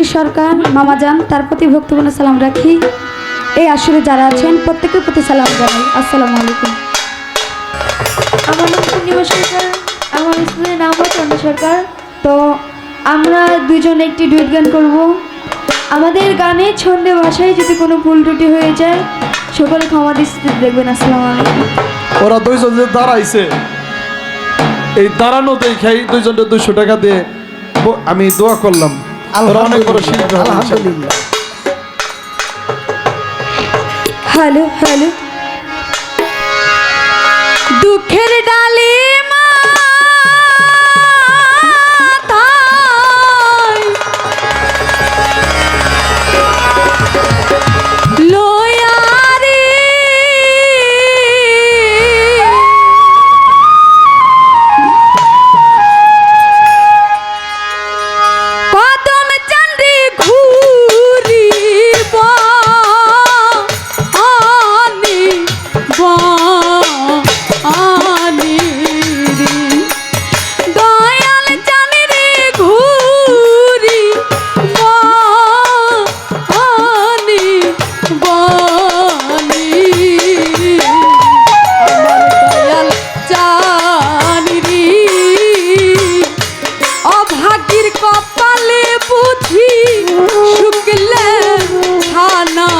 আলী সরকার মামাজান তার প্রতি ভক্তিপূর্ণ সালাম রাখি। এই আসরে যারা আছেন প্রত্যেকের প্রতি সালাম জানাই। আসসালামু আলাইকুম। আমার নাম পূর্ণিমা সরকার, আমার স্কুলের নাম হচ্ছে চন্দ্র সরকার। তো আমরা দুজনে একটি ডুয়েট গান করব। আমাদের গানে ছন্দে ভাষায় যদি কোনো ভুল ত্রুটি হয়ে যায় সকলে ক্ষমা দৃষ্টিতে দেখবেন। আসসালামু আলাইকুম। ওরা দুইজন যে দাঁড়াইছে, এই দাঁড়ানো দেখাই দুইজনটা 200 টাকা দিয়ে আমি দোয়া করলাম। ওরা অনেক বড় শিল্পী হবে। আলহামদুলিল্লাহ। হ্যালো হ্যালো দুঃখের ডালে মাথায় লয়া রে কদম চান্ডি ঘুরিব কপালে বুঝি শুকলে খানা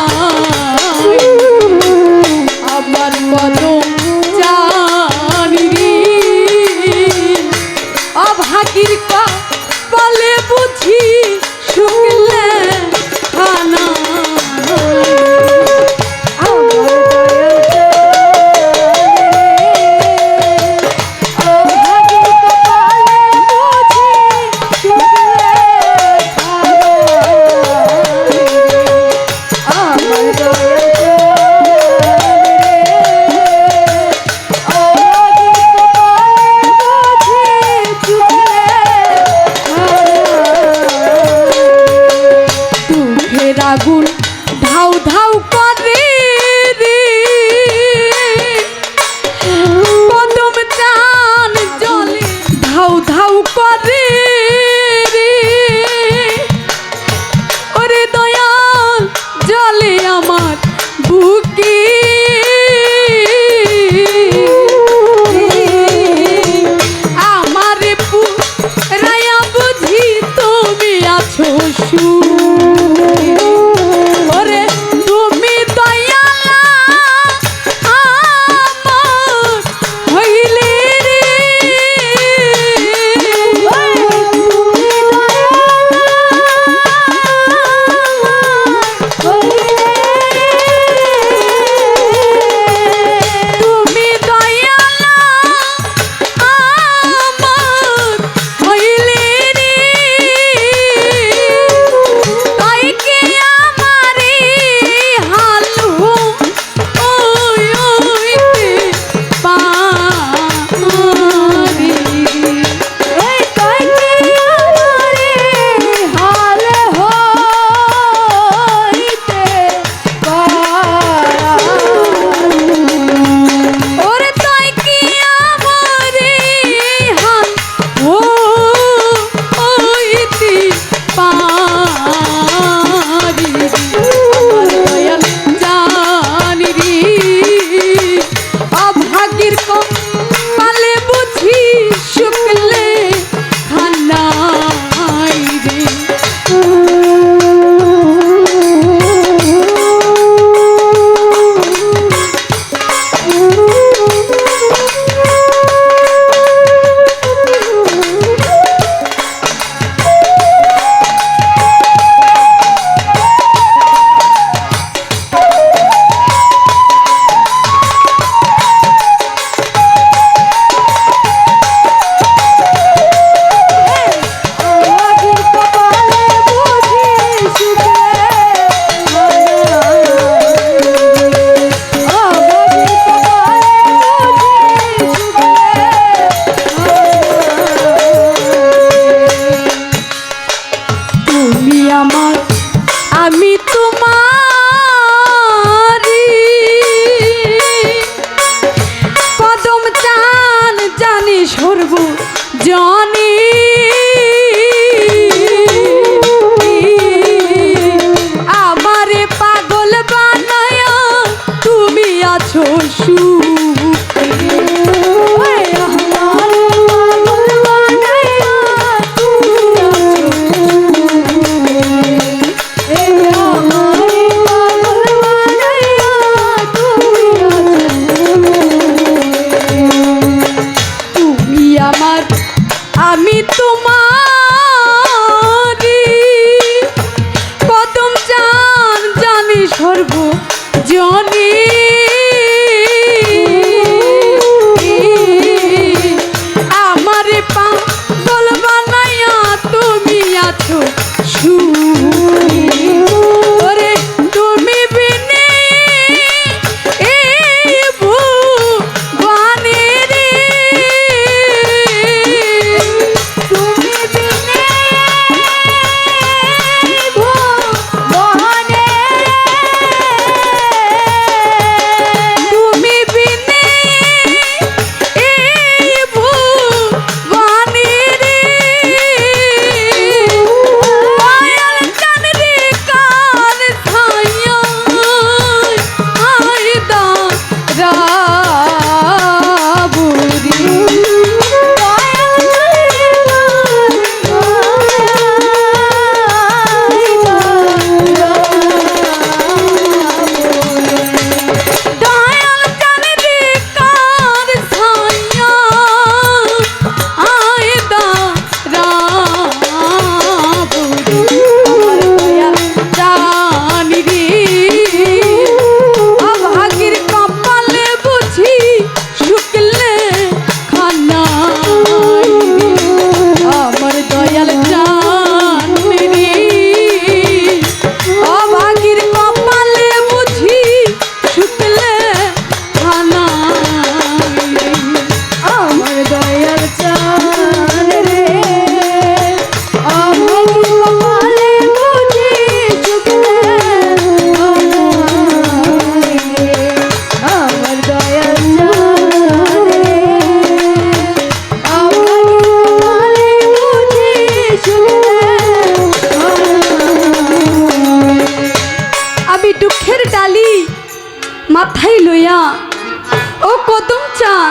আমার কদম জানি অভাগীর কপালে বুঝি শুকলে খানা আগুন ধাউ ধাউ করে রে কদম চান জলে ধাউ ধাউ করে রে ওরে দয়াল জলে আমার বুকে আমারে পুরায়া বুঝি তুমি আছো জনি আছো সুখে ওই আমার পাগল বানাইয়া তুমি আছো সুখে এ আমার পাগল বানাইয়া তুমি আছো সুখে তুমি আমার আমি তোমারি কদম জান জানি সর্ব জনি আমার পাগল বানাইয়া তুমি আছো সুখী ওরে তুমি বিনে এই ভুবনে রে তুমি বিনে এই ভুবনে তুমি বিনে এই ভুবনে রে মায়ার কান রে কান ছায়া আইদা রাবুরি দয়াল কান রে কান ছায়া আইদা রাবুরি আমার দয়াল জানি রে অভাগীর কপালে বুঝি শুকলে খানাই আমার দয়াল জানি রে অভাগীর কপালে বুঝি শুকলে খানাই আমার দয়াল জান রে অভাগীর কপালে বুঝি শুকলে আমার দয়াল জান রে অভাগীর কপালে বুঝি শুকলে আমি দুঃখের ডালি মাথায় লইয়া ও কদম চান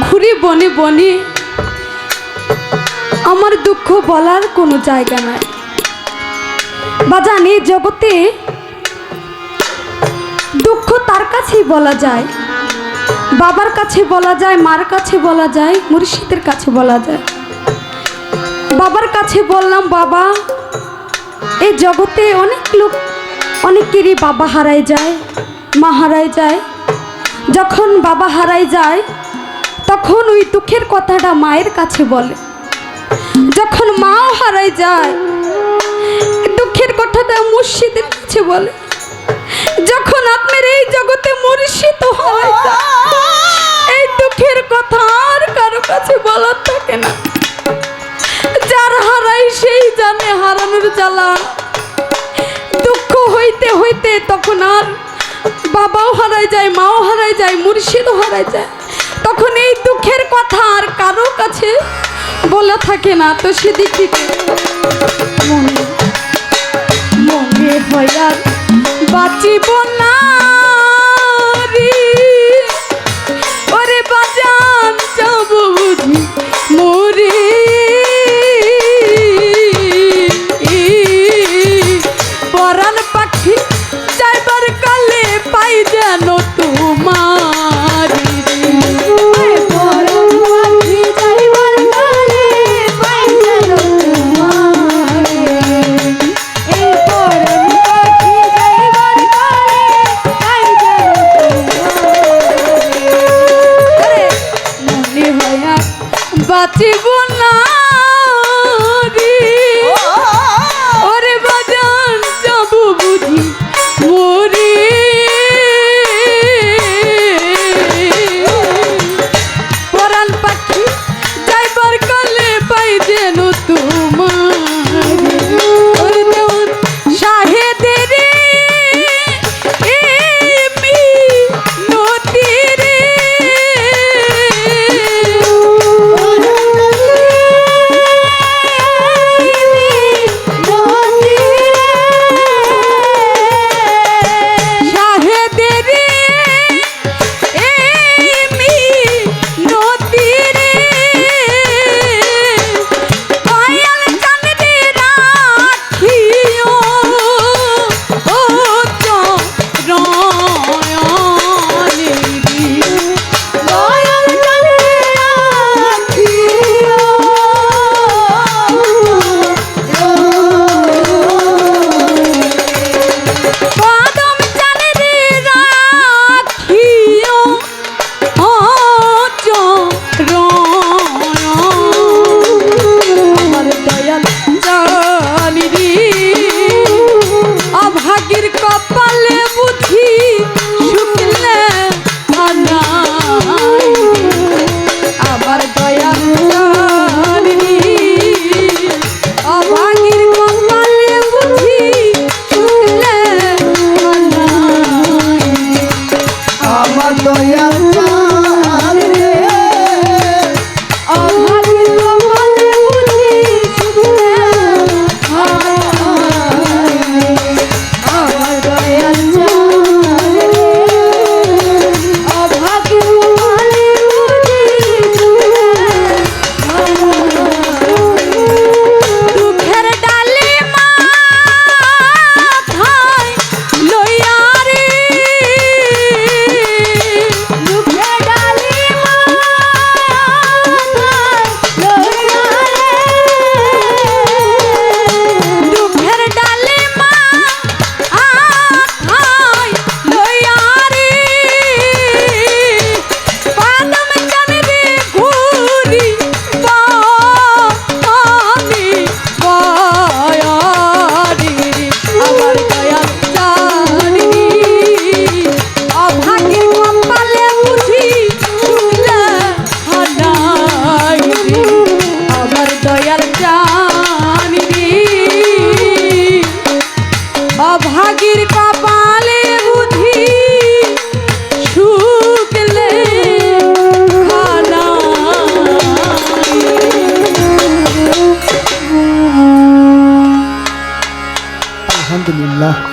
ঘুরি বনে বনে আমার দুঃখ বলার কোনো জায়গা নাই বাজান এই জগতে দুঃখ তার কাছেই বলা যায় বাবার কাছে বলা যায় মার কাছে বলা যায় মুর্শিদের কাছে বলা যায় বাবার কাছে বললাম বাবা এই জগতে অনেক লোক অনেকেরই বাবা হারায় যায় মা হারায় যায় যখন বাবা হারায় যায় তখন ওই দুঃখের কথাটা মায়ের কাছে বলে যখন মাও হারায় যায় দুঃখের কথাটা মুর্শিদের কাছে বলে যখন আপনার এই জগতে মুর্শিদ হারায় যায় এই দুঃখের কথা আর কারো কাছে বলার থাকে না যার হারায় সেই জানে হারানোর জ্বালা দুঃখ হইতে হইতে তখন আর বাবাও হারায় যায় মাও হারায় যায় মুর্শিদও হারায় যায় তখন এই দুঃখের কথা আর কারো কাছে বলা থাকে না তো সেদিক থেকে মনে মনে হয় আর বাঁচিব না রে ওরে বাজান যাব বুঝি মরে পরাণ পাখি যাইবার কালে পাই যেন তোমার পরাণ পাখি যাইবার কালে পাই যেন তোমার পরাণ পাখি যাইবার কালে আলহামদুলিল্লাহ।